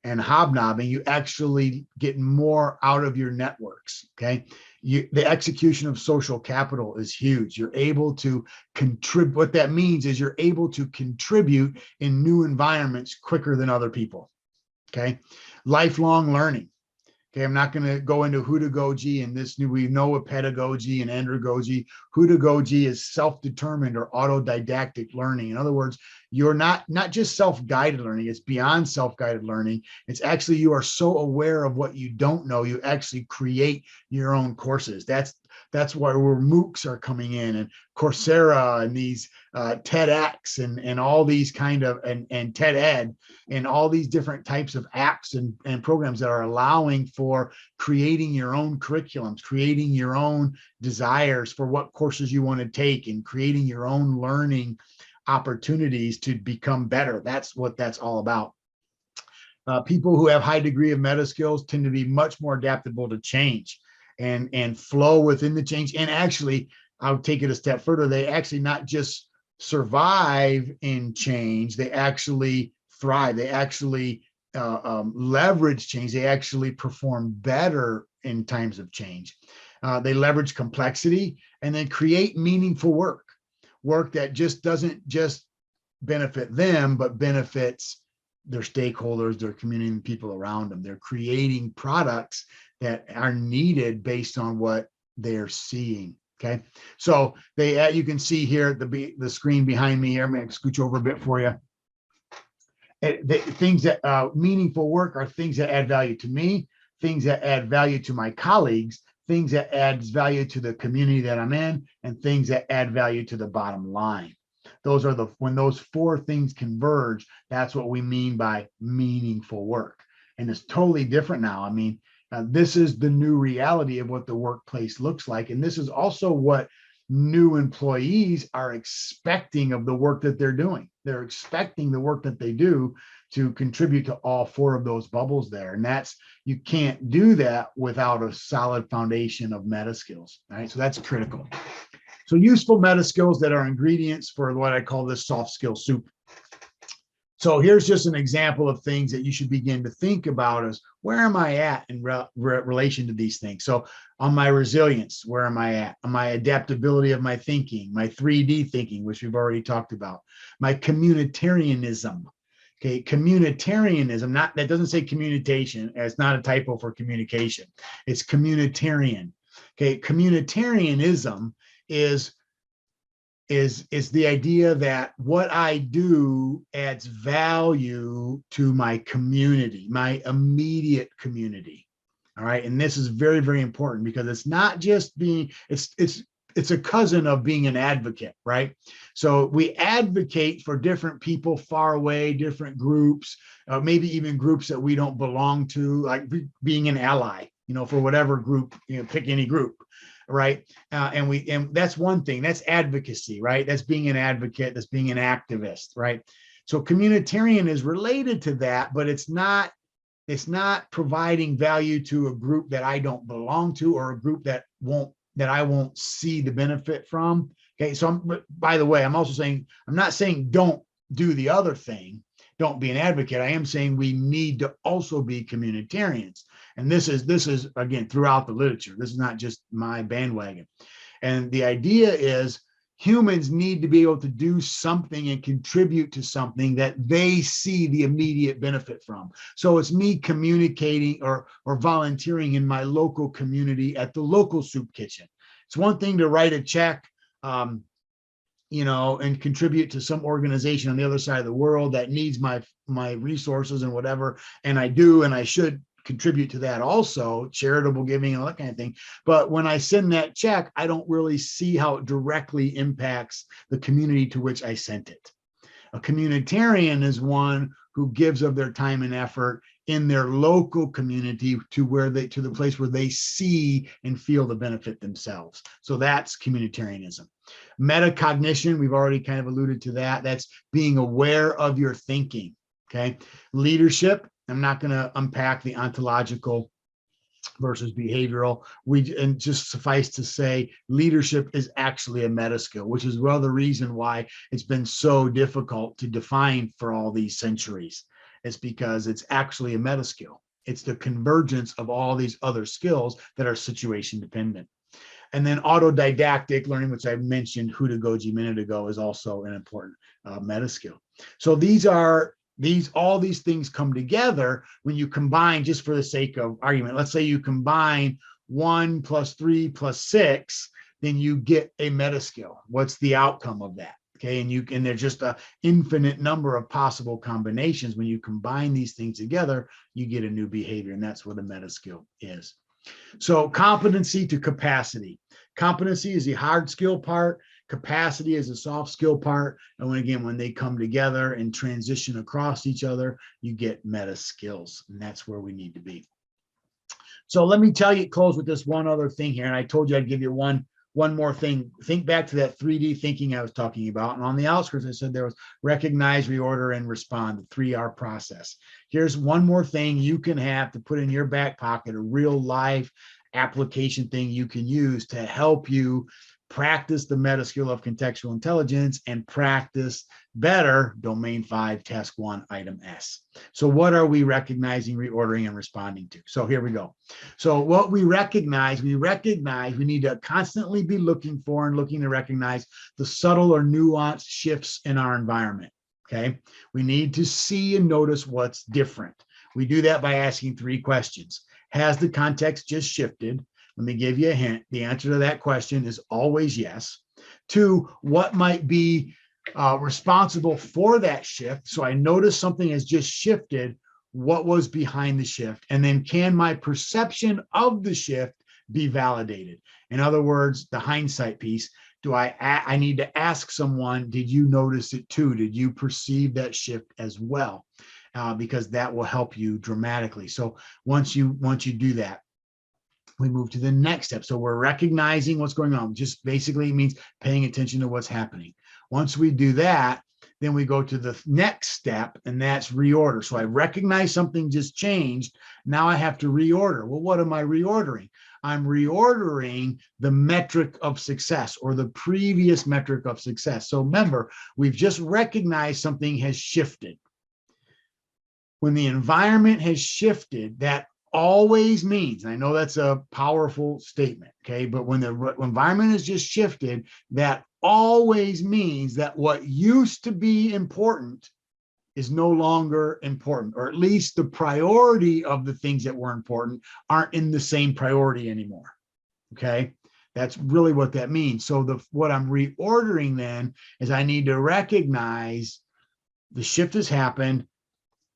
and hobnobbing, you actually get more out of your networks. Okay. The execution of social capital is huge. You're able to contribute. What that means is you're able to contribute in new environments quicker than other people. Okay. Lifelong learning. Okay, I'm not going to go into hudagogy and this new, we know what pedagogy and andragogy. Hudagogy is self-determined or autodidactic learning. In other words, you're not just self-guided learning, it's beyond self-guided learning. It's actually, you are so aware of what you don't know, you actually create your own courses. That's where MOOCs are coming in, and Coursera and these TEDx and all these kind of, and TED-Ed and all these different types of apps and programs that are allowing for creating your own curriculums, creating your own desires for what courses you want to take, and creating your own learning opportunities to become better. That's what that's all about. People who have high degree of meta skills tend to be much more adaptable to change and flow within the change. And actually, I'll take it a step further. They actually not just survive in change, they actually thrive. They actually leverage change. They actually perform better in times of change. They leverage complexity and then create meaningful work that just doesn't just benefit them, but benefits their stakeholders, their community, and people around them. They're creating products that are needed based on what they're seeing. Okay, so you can see here the screen behind me here. I'm going to scooch over a bit for you. Things that meaningful work are things that add value to me, things that add value to my colleagues, things that adds value to the community that I'm in, and things that add value to the bottom line. Those are when those four things converge, that's what we mean by meaningful work. And it's totally different now. I mean, this is the new reality of what the workplace looks like. And this is also what new employees are expecting of the work that they're doing. They're expecting the work that they do to contribute to all four of those bubbles there. And you can't do that without a solid foundation of meta skills, right? So that's critical. So useful meta skills that are ingredients for what I call this soft skill soup. So here's just an example of things that you should begin to think about as, where am I at in relation to these things? So on my resilience, where am I at? On my adaptability of my thinking, my 3D thinking, which we've already talked about, my communitarianism. Okay, communitarianism, that doesn't say communication, it's not a typo for communication. It's communitarian. Okay, communitarianism is the idea that what I do adds value to my community, my immediate community. All right. And this is very, very important because it's not just being, it's a cousin of being an advocate, right? So we advocate for different people far away, different groups, maybe even groups that we don't belong to, like being an ally, for whatever group, pick any group. Right. And that's one thing, that's advocacy, right? That's being an advocate, that's being an activist, right? So communitarian is related to that, but it's not providing value to a group that I don't belong to, or a group that I won't see the benefit from. Okay. So by the way, I'm also saying, I'm not saying don't do the other thing. Don't be an advocate. I am saying we need to also be communitarians. And this is again, throughout the literature. This is not just my bandwagon. And the idea is humans need to be able to do something and contribute to something that they see the immediate benefit from. So it's me communicating or volunteering in my local community at the local soup kitchen. It's one thing to write a check, and contribute to some organization on the other side of the world that needs my resources and whatever. And I do, and I should contribute to that also, charitable giving and all that kind of thing. But when I send that check, I don't really see how it directly impacts the community to which I sent it. A communitarian is one who gives of their time and effort in their local community to the place where they see and feel the benefit themselves. So that's communitarianism. Metacognition, we've already kind of alluded to that. That's being aware of your thinking. Okay. Leadership, I'm not going to unpack the ontological versus behavioral. And just suffice to say, leadership is actually a meta skill, which is well the reason why it's been so difficult to define for all these centuries. It's because it's actually a meta skill. It's the convergence of all these other skills that are situation dependent. And then autodidactic learning, which I mentioned Hudagoji a minute ago, is also an important meta skill. So all these things come together when you combine, just for the sake of argument. Let's say you combine 1 + 3 + 6, then you get a meta skill. What's the outcome of that? Okay, and there's just an infinite number of possible combinations. When you combine these things together, you get a new behavior, and that's what a meta skill is. So competency to capacity. Competency is the hard skill part. Capacity is a soft skill part. And when they come together and transition across each other, you get meta skills. And that's where we need to be. So let me close with this one other thing here. And I told you I'd give you one more thing. Think back to that 3D thinking I was talking about. And on the outskirts, I said there was recognize, reorder, and respond, the 3R process. Here's one more thing you can have to put in your back pocket, a real life application thing you can use to help you practice the meta skill of contextual intelligence and practice better domain 5 task 1 item S. So what are we recognizing, reordering, and responding to? So here we go. So what we recognize we need to constantly be looking to recognize the subtle or nuanced shifts in our environment. Okay, we need to see and notice what's different. We do that by asking 3 questions. Has the context just shifted? Let me give you a hint. The answer to that question is always yes. 2, what might be responsible for that shift? So I notice something has just shifted. What was behind the shift? And then can my perception of the shift be validated? In other words, the hindsight piece. Do I need to ask someone, did you notice it too? Did you perceive that shift as well? Because that will help you dramatically. So once you do that, we move to the next step. So we're recognizing what's going on. Just basically means paying attention to what's happening. Once we do that, then we go to the next step, and that's reorder. So I recognize something just changed. Now I have to reorder. Well, what am I reordering? I'm reordering the metric of success, or the previous metric of success. So remember, we've just recognized something has shifted. When the environment has shifted, that always means, and I know that's a powerful statement, okay, but when the environment has just shifted, that always means that what used to be important is no longer important, or at least the priority of the things that were important aren't in the same priority anymore. Okay, that's really what that means. So what I'm reordering then is I need to recognize the shift has happened.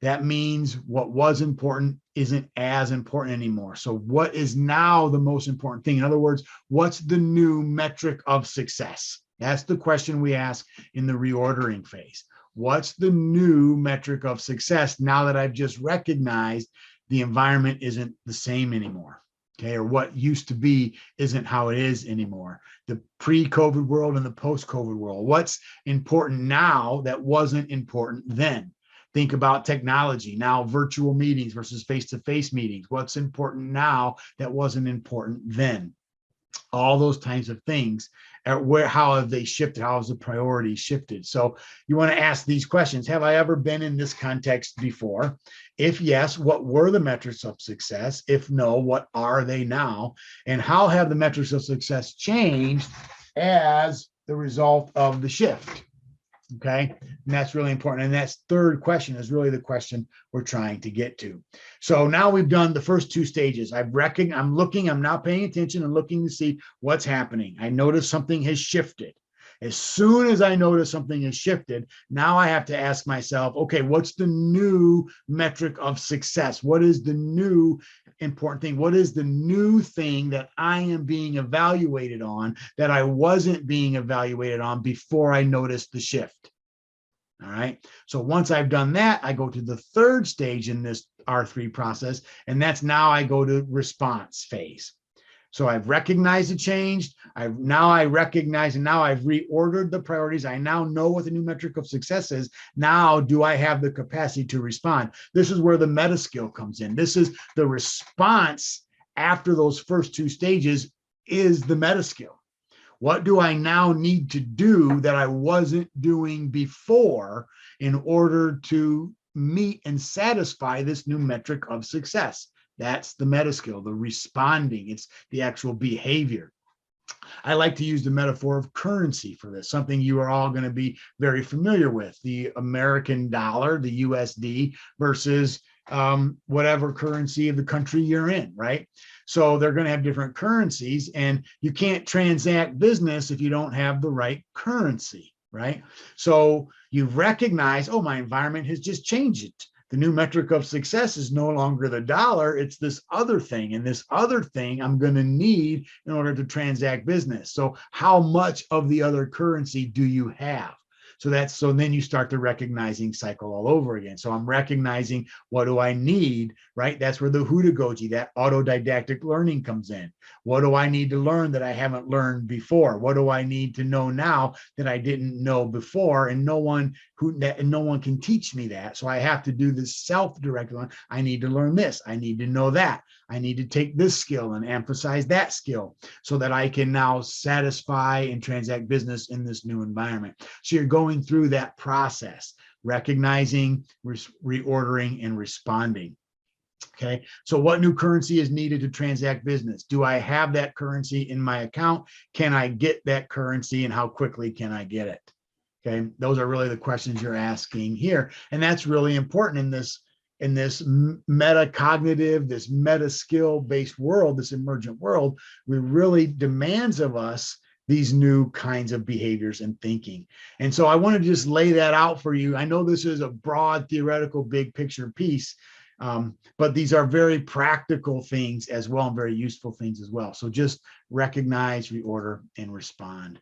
That means what was important isn't as important anymore. So what is now the most important thing? In other words, what's the new metric of success? That's the question we ask in the reordering phase. What's the new metric of success now that I've just recognized the environment isn't the same anymore? Okay, or what used to be isn't how it is anymore. The pre-COVID world and the post-COVID world. What's important now that wasn't important then? Think about technology, now virtual meetings versus face-to-face meetings. What's important now that wasn't important then? All those kinds of things. How have they shifted? How has the priority shifted? So you want to ask these questions. Have I ever been in this context before? If yes, what were the metrics of success? If no, what are they now? And how have the metrics of success changed as the result of the shift? Okay, and that's really important. And that third question is really the question we're trying to get to. So now we've done the first 2 stages. I'm now paying attention and looking to see what's happening. I notice something has shifted. As soon as I notice something has shifted, now I have to ask myself, okay, what's the new metric of success? What is the new important thing? What is the new thing that I am being evaluated on that I wasn't being evaluated on before I noticed the shift? All right. So once I've done that, I go to the third stage in this R3 process, and that's now I go to response phase. So I've recognized the change. I recognize, and now I've reordered the priorities. I now know what the new metric of success is. Now, do I have the capacity to respond? This is where the meta skill comes in. This is the response after those first two stages is the meta skill. What do I now need to do that I wasn't doing before in order to meet and satisfy this new metric of success? That's the meta skill, the responding. It's the actual behavior. I like to use the metaphor of currency for this, something you are all going to be very familiar with, the American dollar, the USD versus whatever currency of the country you're in, right? So they're going to have different currencies, and you can't transact business if you don't have the right currency, right? So you recognize, oh, my environment has just changed it. The new metric of success is no longer the dollar, it's this other thing. And this other thing I'm going to need in order to transact business. So how much of the other currency do you have? So then you start the recognizing cycle all over again. So I'm recognizing, what do I need, right? That's where the hudagogy, that autodidactic learning comes in. What do I need to learn that I haven't learned before? What do I need to know now that I didn't know before? And no one can teach me that. So I have to do this self-directed learning. I need to learn this. I need to know that. I need to take this skill and emphasize that skill so that I can now satisfy and transact business in this new environment. So you're going through that process, recognizing, reordering, and responding. Okay, so what new currency is needed to transact business? Do I have that currency in my account? Can I get that currency, and how quickly can I get it? Okay, those are really the questions you're asking here. And that's really important in this metacognitive, this meta skill based world, this emergent world. We really demands of us these new kinds of behaviors and thinking. And so I want to just lay that out for you. I know this is a broad theoretical big picture piece, but these are very practical things as well, and very useful things as well. So just recognize, reorder, and respond.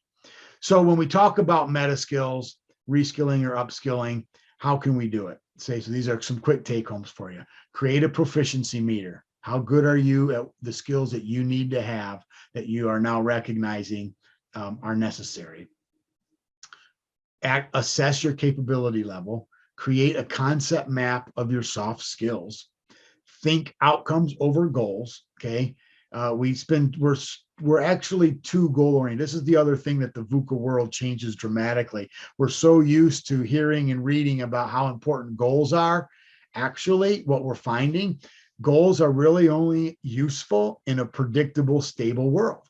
So when we talk about meta skills, reskilling or upskilling, how can we do it? So these are some quick take homes for you. Create a proficiency meter. How good are you at the skills that you need to have that you are now recognizing are necessary? Assess your capability level. Create a concept map of your soft skills. Think outcomes over goals. Okay. We're actually too goal oriented. This is the other thing that the VUCA world changes dramatically. We're so used to hearing and reading about how important goals are. Actually, what we're finding, goals are really only useful in a predictable, stable world.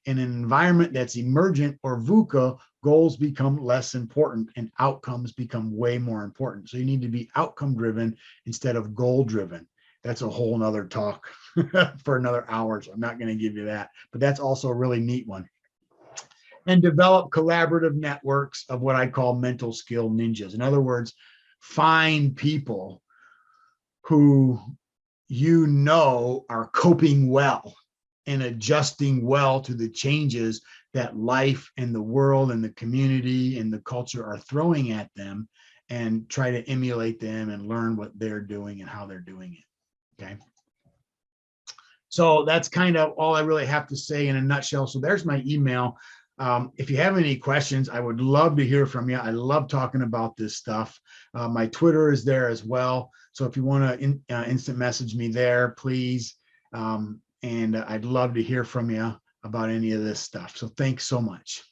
In an environment that's emergent or VUCA, goals become less important and outcomes become way more important. So you need to be outcome driven instead of goal driven. That's a whole nother talk for another hour. So I'm not going to give you that, but that's also a really neat one. And develop collaborative networks of what I call mental skill ninjas. In other words, find people who you know are coping well and adjusting well to the changes that life and the world and the community and the culture are throwing at them, and try to emulate them and learn what they're doing and how they're doing it. Okay. So that's kind of all I really have to say in a nutshell. So there's my email. If you have any questions, I would love to hear from you. I love talking about this stuff. My Twitter is there as well. So if you want to instant message me there, please. And I'd love to hear from you about any of this stuff. So thanks so much.